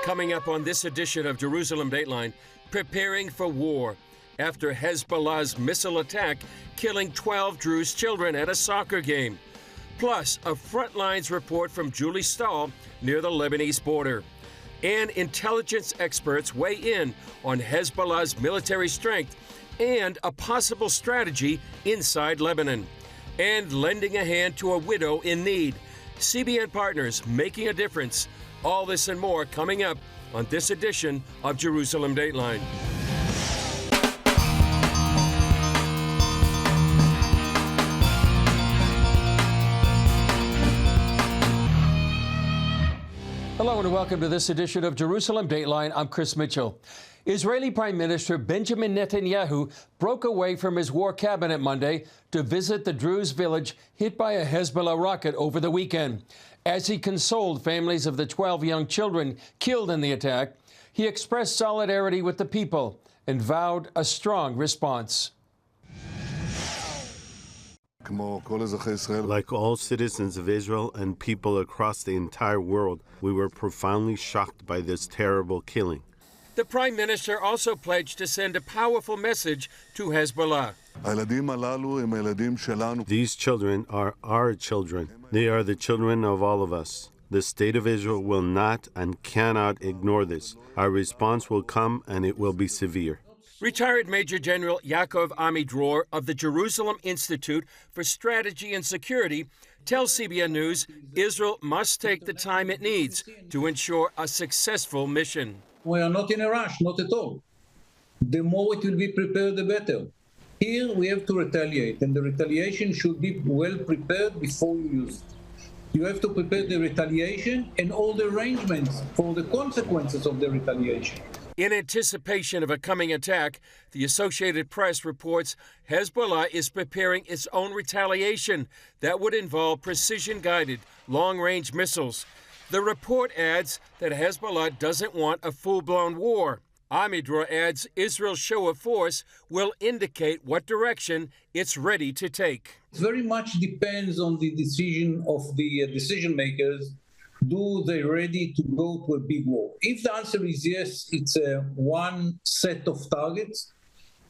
Coming up on this edition of Jerusalem Dateline, preparing for war after Hezbollah's missile attack killing 12 Druze children at a soccer game. Plus, a front lines report from Julie Stahl near the Lebanese border. And intelligence experts weigh in on Hezbollah's military strength and a possible strategy inside Lebanon. And lending a hand to a widow in need. CBN partners making a difference. All this and more coming up on this edition of Jerusalem Dateline. Hello and welcome to this edition of Jerusalem Dateline. I'm Chris Mitchell. Israeli Prime Minister Benjamin Netanyahu broke away from his war cabinet Monday to visit the Druze village hit by a Hezbollah rocket over the weekend. As he consoled families of the 12 young children killed in the attack, he expressed solidarity with the people and vowed a strong response. Like all citizens of Israel and people across the entire world, we were profoundly shocked by this terrible killing. The Prime Minister also pledged to send a powerful message to Hezbollah. These children are our children. They are the children of all of us. The State of Israel will not and cannot ignore this. Our response will come and it will be severe. Retired Major General Yaakov Amidror of the Jerusalem Institute for Strategy and Security tells CBN News Israel must take the time it needs to ensure a successful mission. We are not in a rush, not at all. The more it will be prepared, the better. Here we have to retaliate, and the retaliation should be well prepared before you use it. You have to prepare the retaliation and all the arrangements for the consequences of the retaliation. In anticipation of a coming attack, the Associated Press reports Hezbollah is preparing its own retaliation that would involve precision-guided, long-range missiles. The report adds that Hezbollah doesn't want a full-blown war. Amidror adds Israel's show of force will indicate what direction it's ready to take. It very much depends on the decision of the decision makers. Do they ready to go to a big war? If the answer is yes, it's one set of targets.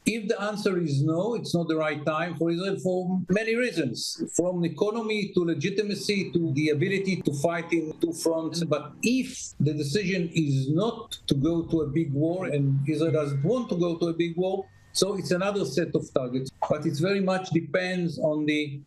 If the answer is no, it's not the right time for Israel for many reasons, from economy to legitimacy to the ability to fight in two fronts. But if the decision is not to go to a big war, and Israel doesn't want to go to a big war, so it's another set of targets. But it very much depends on the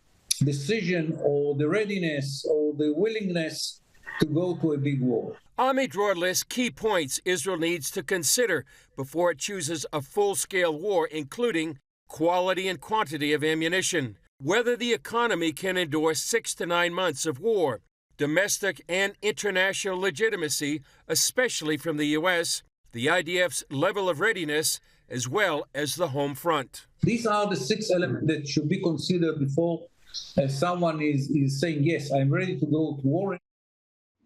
decision or the readiness or the willingness to go to a big war. Amidror lists key points Israel needs to consider before it chooses a full-scale war, including quality and quantity of ammunition, whether the economy can endure 6 to 9 months of war, domestic and international legitimacy, especially from the U.S., the IDF's level of readiness, as well as the home front. These are the 6 elements that should be considered before someone is saying, yes, I'm ready to go to war.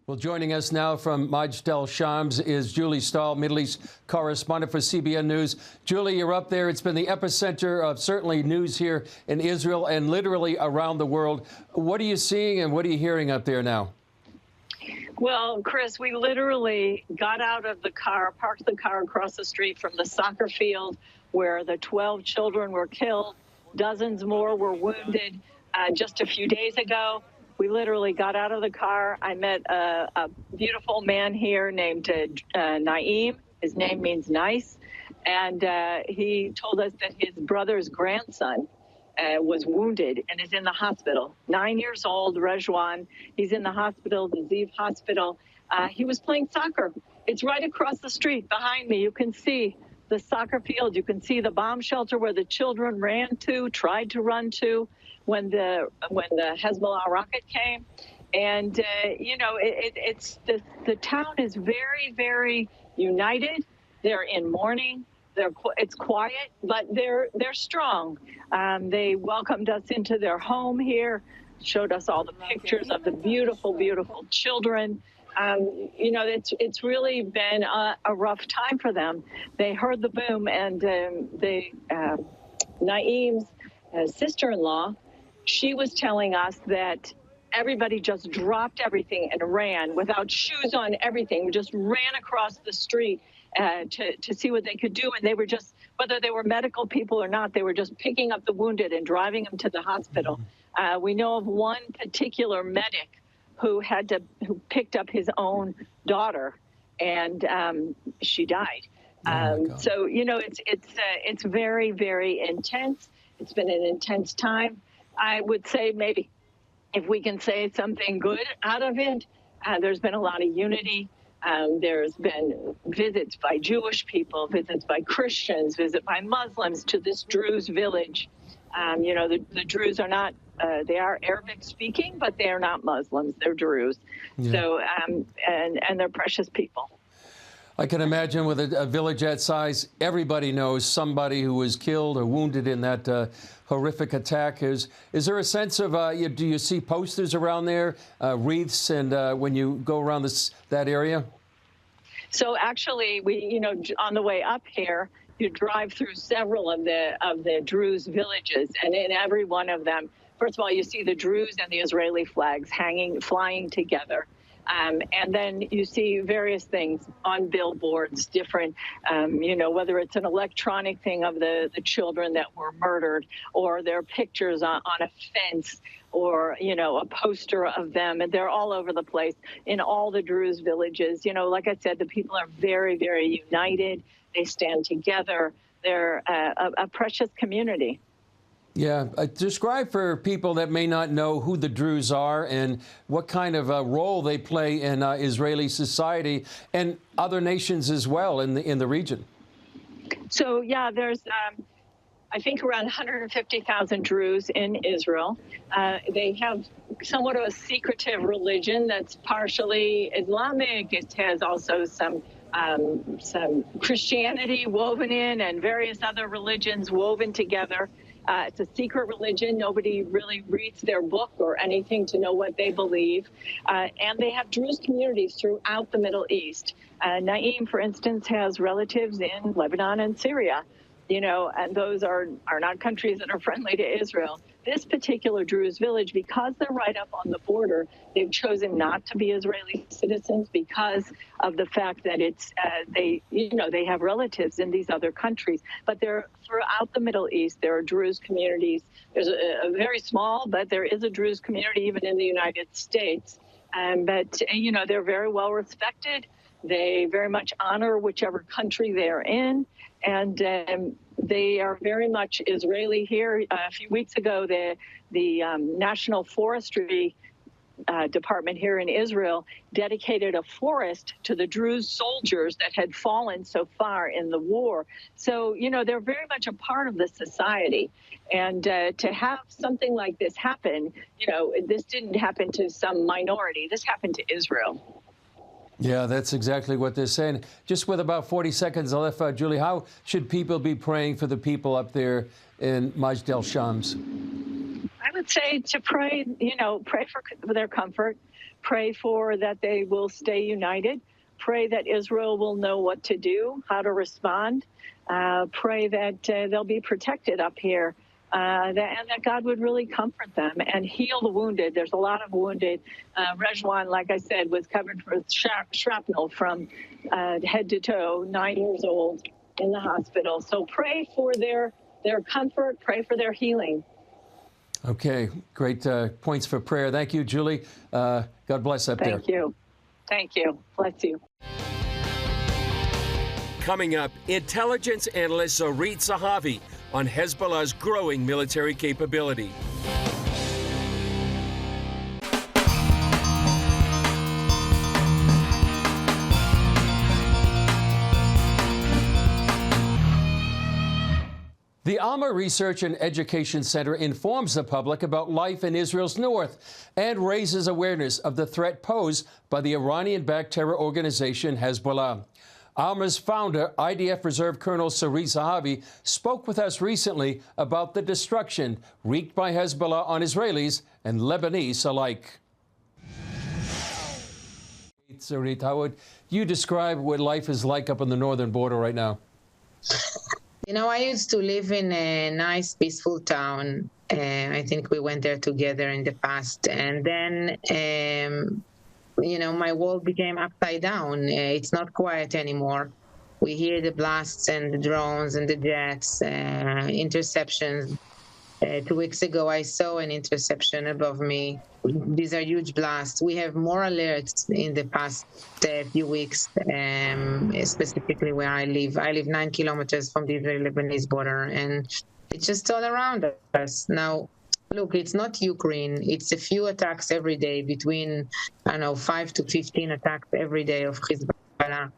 Well, joining us now from Majdal Shams is Julie Stahl, Middle East correspondent for CBN News. Julie, you're up there. It's been the epicenter of certainly news here in Israel and literally around the world. What are you seeing and what are you hearing up there now? Well, Chris, we literally got out of the car, parked the car across the street from the soccer field where the 12 children were killed. Dozens more were wounded just a few days ago. We literally got out of the car. I met a beautiful man here named Naim. His name means nice. And he told us that his brother's grandson was wounded and is in the hospital. 9 years old, Rejwan. He's in the hospital, the Ziv Hospital. He was playing soccer. It's right across the street behind me. You can see the soccer field. You can see the bomb shelter where the children ran to, tried to run to when the Hezbollah rocket came. And, it's the town is very, very united. They're in mourning. It's quiet, but they're strong. They welcomed us into their home here, showed us all the pictures of the beautiful, beautiful children. It's really been a rough time for them. They heard the boom, and Naim's sister-in-law, she was telling us that everybody just dropped everything and ran without shoes on, everything, just ran across the street to see what they could do. And they were just, whether they were medical people or not, they were just picking up the wounded and driving them to the hospital. We know of one particular medic who picked up his own daughter, and she died. So, you know, it's very, very intense. It's been an intense time. I would say maybe if we can say something good out of it, there's been a lot of unity. There's been visits by Jewish people, visits by Christians, visits by Muslims to this Druze village. You know, the Druze are not, they are Arabic speaking, but they are not Muslims. They're Druze. Yeah. So, and they're precious people. I can imagine with a village that size, everybody knows somebody who was killed or wounded in that horrific attack. Is there a sense of, do you see posters around there, wreaths, and when you go around that area? So actually, you know, on the way up here, you drive through several of the Druze villages, and in every one of them, first of all, you see the Druze and the Israeli flags flying together. And then you see various things on billboards, different, you know, whether it's an electronic thing of the children that were murdered, or their pictures on a fence, or, you know, a poster of them. And they're all over the place in all the Druze villages. You know, like I said, the people are very, very united. They stand together. They're a precious community. Yeah. Describe for people that may not know who the Druze are and what kind of a role they play in Israeli society and other nations as well in the region. So, yeah, there's, I think, around 150,000 Druze in Israel. They have somewhat of a secretive religion that's partially Islamic. It has also some Christianity woven in and various other religions woven together. It's a secret religion. Nobody really reads their book or anything to know what they believe. And they have Druze communities throughout the Middle East. Naeem, for instance, has relatives in Lebanon and Syria, you know, and those are not countries that are friendly to Israel. This particular Druze village, because they're right up on the border, they've chosen not to be Israeli citizens because of the fact that it's they have relatives in these other countries. But they're throughout the Middle East. There are Druze communities. There's a very small, but there is a Druze community even in the United States. But you know, they're very well respected. They very much honor whichever country they're in, and they are very much Israeli here. A few weeks ago, the National Forestry Department here in Israel dedicated a forest to the Druze soldiers that had fallen so far in the war. So, you know, they're very much a part of the society. And to have something like this happen, you know, this didn't happen to some minority. This happened to Israel. Yeah, that's exactly what they're saying. Just with about 40 seconds left, Julie, how should people be praying for the people up there in Majd el-Shams? I would say to pray, you know, pray for their comfort, pray for that they will stay united, pray that Israel will know what to do, how to respond, pray that they'll be protected up here. And that God would really comfort them and heal the wounded. There's a lot of wounded. Rejwan, like I said, was covered with shrapnel from head to toe, 9 years old, in the hospital. So pray for their comfort, pray for their healing. Okay, great points for prayer. Thank you, Julie. God bless up there. Thank you. Thank you. Bless you. Coming up, intelligence analyst Orit Zahavi on Hezbollah's growing military capability. The Alma Research and Education Center informs the public about life in Israel's north and raises awareness of the threat posed by the Iranian-backed terror organization Hezbollah. Alma's founder, IDF Reserve Colonel Orit Zahavi, spoke with us recently about the destruction wreaked by Hezbollah on Israelis and Lebanese alike. Orit, how would you describe what life is like up on the northern border right now? You know, I used to live in a nice, peaceful town. I think we went there together in the past. And then, you know, my world became upside down. It's not quiet anymore. We hear the blasts and the drones and the jets, interceptions. 2 weeks ago, I saw an interception above me. These are huge blasts. We have more alerts in the past few weeks, specifically where I live. I live 9 kilometers from the Israeli-Lebanese border, and it's just all around us. Now, look, it's not Ukraine. It's a few attacks every day, between, I don't know, 5 to 15 attacks every day of Hezbollah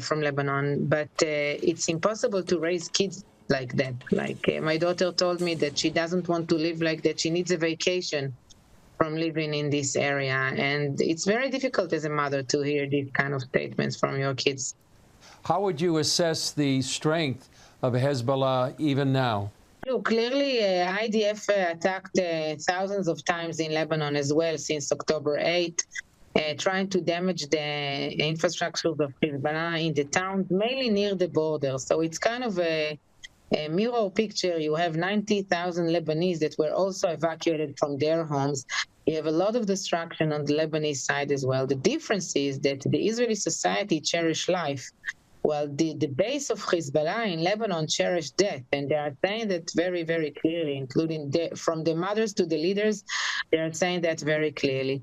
from Lebanon. But it's impossible to raise kids like that. Like my daughter told me that she doesn't want to live like that. She needs a vacation from living in this area. And it's very difficult as a mother to hear these kind of statements from your kids. How would you assess the strength of Hezbollah even now? Look, clearly IDF attacked thousands of times in Lebanon as well since October 8th. Trying to damage the infrastructure of Hezbollah in the towns, mainly near the border. So it's kind of a mirror picture. You have 90,000 Lebanese that were also evacuated from their homes. You have a lot of destruction on the Lebanese side as well. The difference is that the Israeli society cherish life, while the base of Hezbollah in Lebanon cherish death. And they are saying that very, very clearly, including from the mothers to the leaders, they are saying that very clearly.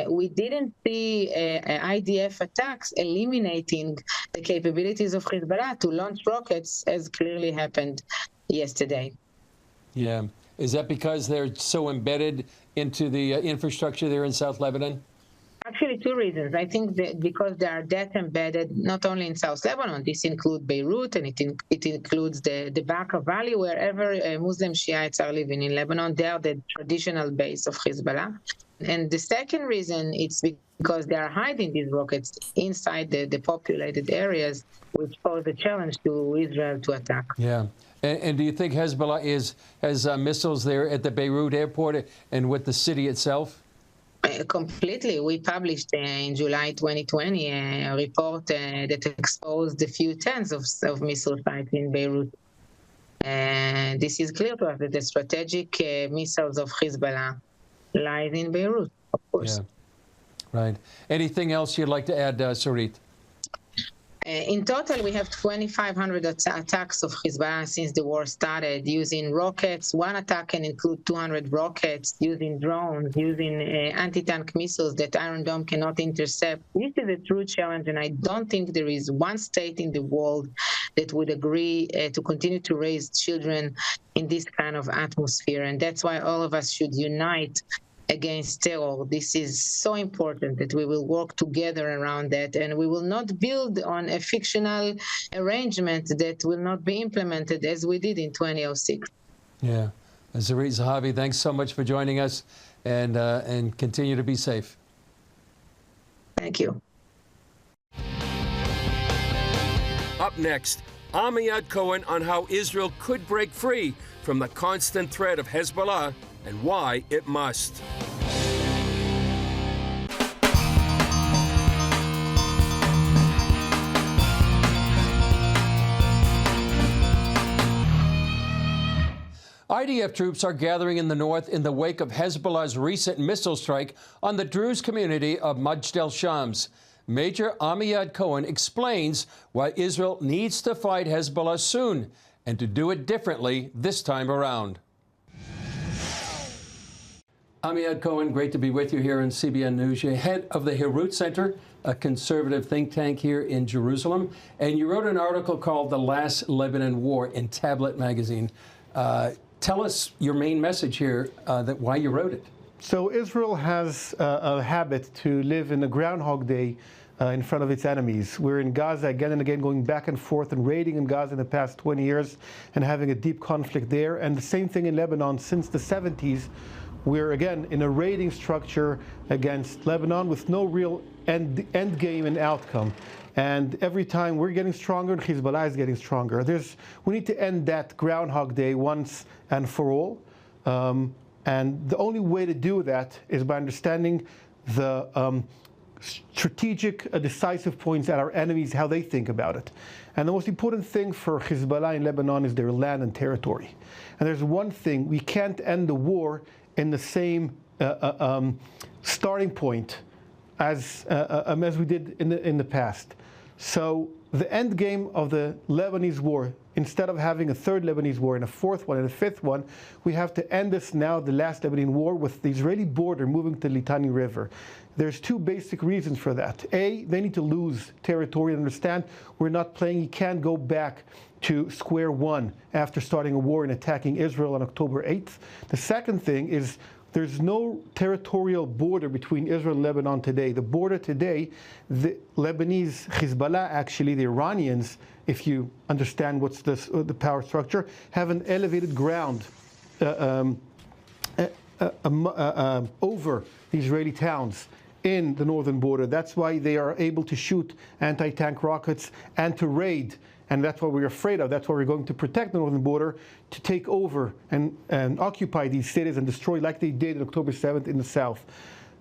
We didn't see IDF attacks eliminating the capabilities of Hezbollah to launch rockets, as clearly happened yesterday. Yeah. Is that because they're so embedded into the infrastructure there in South Lebanon? Actually, two reasons. I think that because they are that embedded, not only in South Lebanon, this includes Beirut, and it includes the Bekaa Valley, wherever Muslim Shiites are living in Lebanon. They are the traditional base of Hezbollah. And the second reason, it's because they are hiding these rockets inside the populated areas, which pose a challenge to Israel to attack. Yeah. And do you think Hezbollah has missiles there at the Beirut airport and with the city itself? Completely. We published in July 2020 a report that exposed a few tens of missile sites in Beirut. And this is clear to us that the strategic missiles of Hezbollah lies in Beirut, of course. Yeah. Right. Anything else you'd like to add, Sarit? In total, we have 2,500 attacks of Hezbollah since the war started, using rockets. One attack can include 200 rockets, using drones, using anti-tank missiles that Iron Dome cannot intercept. This is a true challenge, and I don't think there is one state in the world that would agree to continue to raise children in this kind of atmosphere. And that's why all of us should unite against terror. This is so important that we will work together around that, and we will not build on a fictional arrangement that will not be implemented as we did in 2006. Yeah. Sarit Zahavi, thanks so much for joining us, and continue to be safe. Thank you. Up next, Amiad Cohen on how Israel could break free from the constant threat of Hezbollah and why it must. IDF troops are gathering in the north in the wake of Hezbollah's recent missile strike on the Druze community of Majd el-Shams. Major Amiad Cohen explains why Israel needs to fight Hezbollah soon and to do it differently this time around. Amiad Cohen, great to be with you here on CBN News. You're head of the Herut Center, a conservative think tank here in Jerusalem, and you wrote an article called The Last Lebanon War in Tablet magazine. Tell us your main message here, why you wrote it. So Israel has a habit to live in a Groundhog Day in front of its enemies. We're in Gaza again and again, going back and forth and raiding in Gaza in the past 20 years and having a deep conflict there. And the same thing in Lebanon since the 70s. We're again in a raiding structure against Lebanon with no real end game and outcome. And every time we're getting stronger and Hezbollah is getting stronger. We need to end that Groundhog Day once and for all. And the only way to do that is by understanding the strategic, decisive points at our enemies, how they think about it. And the most important thing for Hezbollah in Lebanon is their land and territory. And there's one thing: we can't end the war in the same starting point as we did in the past. So the end game of the Lebanese war, instead of having a third Lebanese war and a fourth one and a fifth one, we have to end this now, the last Lebanese war, with the Israeli border moving to the Litani River. There's two basic reasons for that. A, they need to lose territory and understand we're not playing. You can't go back to square one after starting a war and attacking Israel on October 8th. The second thing is there's no territorial border between Israel and Lebanon today. The border today, the Lebanese Hezbollah, actually, the Iranians, if you understand what's the power structure, have an elevated ground over the Israeli towns in the northern border. That's why they are able to shoot anti-tank rockets and to raid. And that's what we're afraid of. That's why we're going to protect the northern border, to take over and occupy these cities and destroy, like they did on October 7th in the south.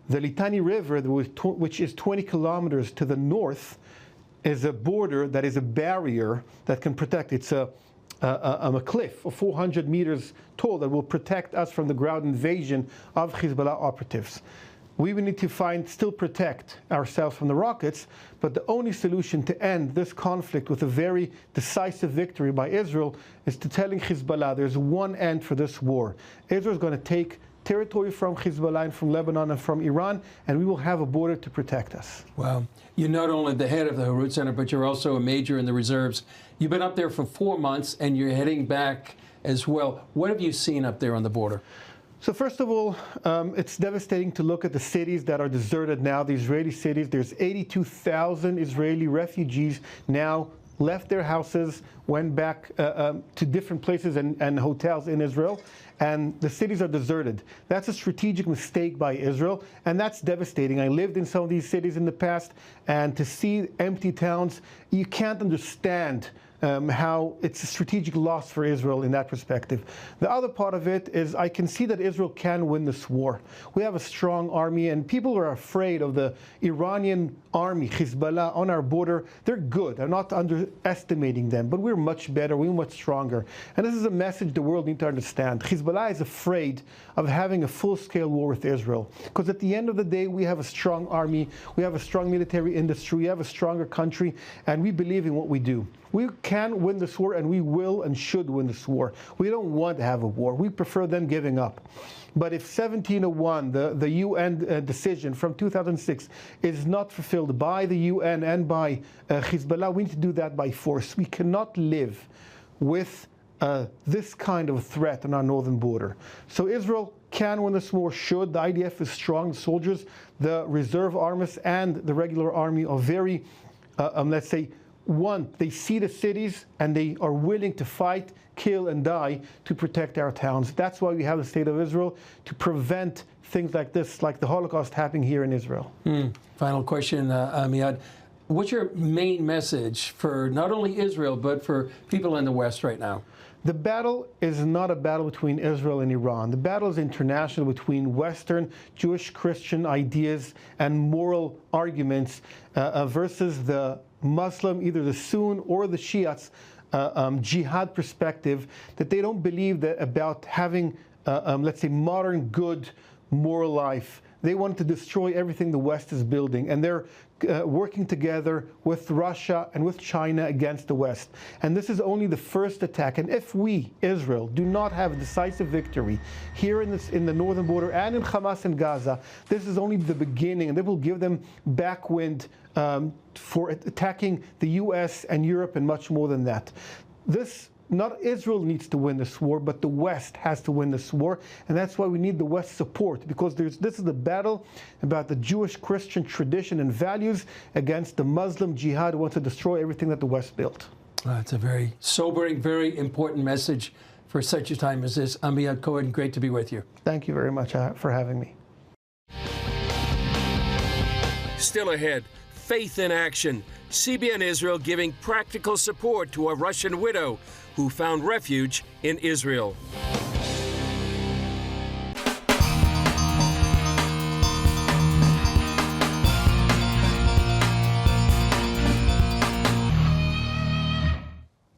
The Litani River, which is 20 kilometers to the north, is a border that is a barrier that can protect. It's a cliff of 400 meters tall that will protect us from the ground invasion of Hezbollah operatives. We will need to still protect ourselves from the rockets, but the only solution to end this conflict with a very decisive victory by Israel is to telling Hezbollah there's one end for this war. Israel is going to take territory from Hezbollah and from Lebanon and from Iran, and we will have a border to protect us. Wow. You're not only the head of the Harut Center, but you're also a major in the reserves. You've been up there for 4 months, and you're heading back as well. What have you seen up there on the border? So first of all, it's devastating to look at the cities that are deserted now, the Israeli cities. There's 82,000 Israeli refugees now left their houses, went back to different places and hotels in Israel, and the cities are deserted. That's a strategic mistake by Israel, and that's devastating. I lived in some of these cities in the past, and to see empty towns, you can't understand how it's a strategic loss for Israel in that perspective. The other part of it is I can see that Israel can win this war. We have a strong army, and people are afraid of the Iranian army, Hezbollah, on our border. They're good. I'm not underestimating them, but we're much better. We're much stronger. And this is a message the world needs to understand. Hezbollah is afraid of having a full-scale war with Israel, because at the end of the day, we have a strong army, we have a strong military industry, we have a stronger country, and we believe in what we do. We can win this war, and we will and should win this war. We don't want to have a war. We prefer them giving up. But if 1701, the UN decision from 2006, is not fulfilled by the UN and by Hezbollah, we need to do that by force. We cannot live with this kind of threat on our northern border. So Israel can win this war, should. The IDF is strong. The soldiers, the reserve armies, and the regular army are very, let's say, they see the cities and they are willing to fight, kill, and die to protect our towns. That's why we have the State of Israel, to prevent things like this, like the Holocaust, happening here in Israel. Final question, Amiad. What's your main message for not only Israel, but for people in the West right now? The battle is not a battle between Israel and Iran. The battle is international between Western Jewish Christian ideas and moral arguments versus the Muslim, either the Sunni or the Shiites, jihad perspective, that they don't believe that about having, let's say, modern, good, moral life. They want to destroy everything the West is building, and they're working together with Russia and with China against the West. And this is only the first attack. And if we, Israel, do not have a decisive victory here in the northern border and in Hamas and Gaza, this is only the beginning, and they will give them backwind for attacking the U.S. and Europe and much more than that. Not Israel needs to win this war, but the West has to win this war, and that's why we need the West's support, because this is the battle about the Jewish Christian tradition and values against the Muslim jihad who wants to destroy everything that the West built. It's a very sobering, very important message for such a time as this. Amiad Cohen, great to be with you. Thank you very much for having me. Still ahead, faith in action. CBN Israel giving practical support to a Russian widow who found refuge in Israel.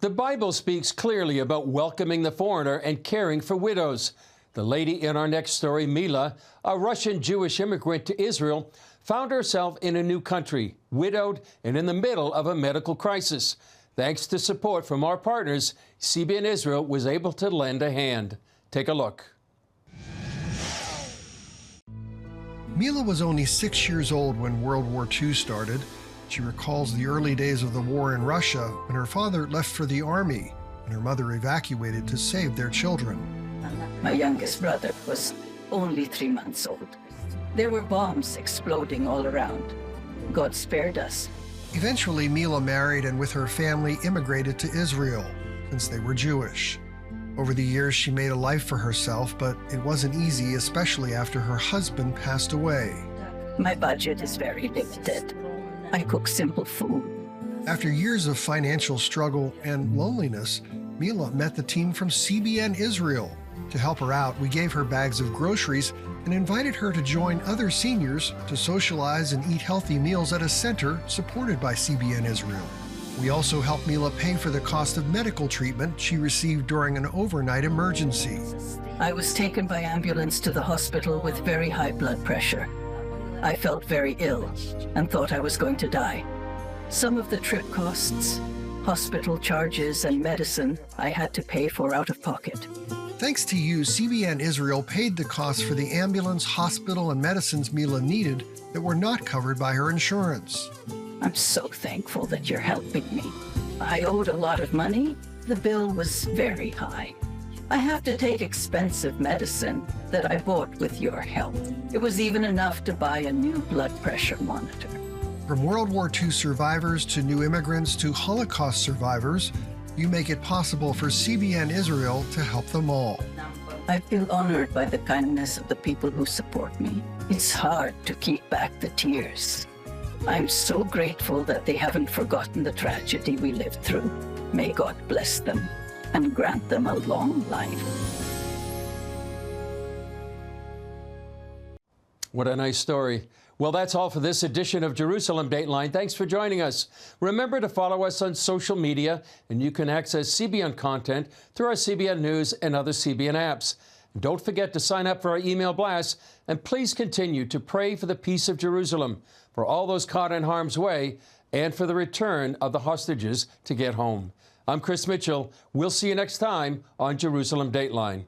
The Bible speaks clearly about welcoming the foreigner and caring for widows. The lady in our next story, Mila, a Russian Jewish immigrant to Israel, found herself in a new country, widowed and in the middle of a medical crisis. Thanks to support from our partners, CBN Israel was able to lend a hand. Take a look. Mila was only 6 years old when World War II started. She recalls the early days of the war in Russia when her father left for the army and her mother evacuated to save their children. My youngest brother was only 3 months old. There were bombs exploding all around. God spared us. Eventually, Mila married and with her family immigrated to Israel since they were Jewish. Over the years, she made a life for herself, but it wasn't easy, especially after her husband passed away. My budget is very limited. I cook simple food. After years of financial struggle and loneliness, Mila met the team from CBN Israel. To help her out, we gave her bags of groceries and invited her to join other seniors to socialize and eat healthy meals at a center supported by CBN Israel. We also helped Mila pay for the cost of medical treatment she received during an overnight emergency. I was taken by ambulance to the hospital with very high blood pressure. I felt very ill and thought I was going to die. Some of the trip costs, hospital charges, and medicine I had to pay for out of pocket. Thanks to you, CBN Israel paid the costs for the ambulance, hospital, and medicines Mila needed that were not covered by her insurance. I'm so thankful that you're helping me. I owed a lot of money. The bill was very high. I have to take expensive medicine that I bought with your help. It was even enough to buy a new blood pressure monitor. From World War II survivors to new immigrants to Holocaust survivors, you make it possible for CBN Israel to help them all. I feel honored by the kindness of the people who support me. It's hard to keep back the tears. I'm so grateful that they haven't forgotten the tragedy we lived through. May God bless them and grant them a long life. What a nice story. Well, that's all for this edition of Jerusalem Dateline. Thanks for joining us. Remember to follow us on social media, and you can access CBN content through our CBN News and other CBN apps. And don't forget to sign up for our email blasts, and please continue to pray for the peace of Jerusalem, for all those caught in harm's way, and for the return of the hostages to get home. I'm Chris Mitchell. We'll see you next time on Jerusalem Dateline.